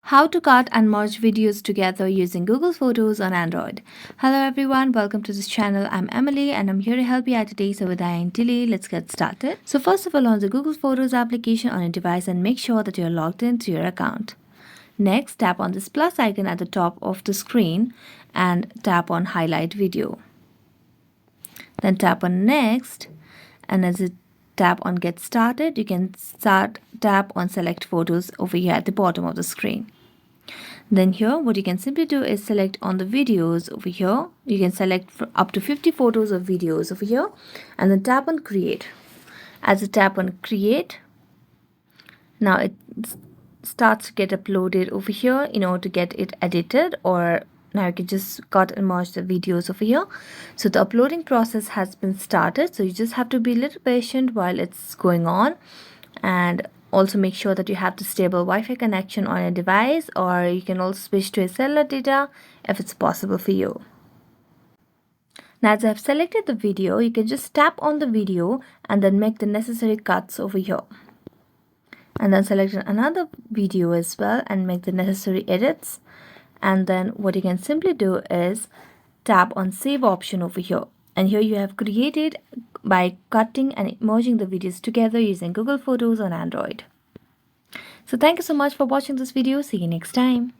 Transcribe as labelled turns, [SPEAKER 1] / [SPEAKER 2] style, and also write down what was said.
[SPEAKER 1] How to cut and merge videos together using Google Photos on Android. Hello everyone, welcome to this channel. I'm Emily and I'm here to help you out today. So without any delay, let's get started. So first of all, launch the Google Photos application on your device and make sure that you're logged into your account. Next, tap on this plus icon at the top of the screen and tap on highlight video. Then tap on next, and as you tap on get started, you can tap on select photos over here at the bottom of the screen. Then here what you can simply do is select on the videos over here. You can select for up to 50 photos of videos over here and then tap on create. As you tap on create, now it starts to get uploaded over here in order to get it edited, or now you can just cut and merge the videos over here. So the uploading process has been started, so you just have to be a little patient while it's going on, and also make sure that you have the stable Wi-Fi connection on your device, or you can also switch to a cellular data if it's possible for you. Now as I've selected the video, you can just tap on the video and then make the necessary cuts over here. And then select another video as well and make the necessary edits. And then what you can simply do is tap on save option over here. And here you have created by cutting and merging the videos together using Google Photos on Android. So thank you so much for watching this video. See you next time.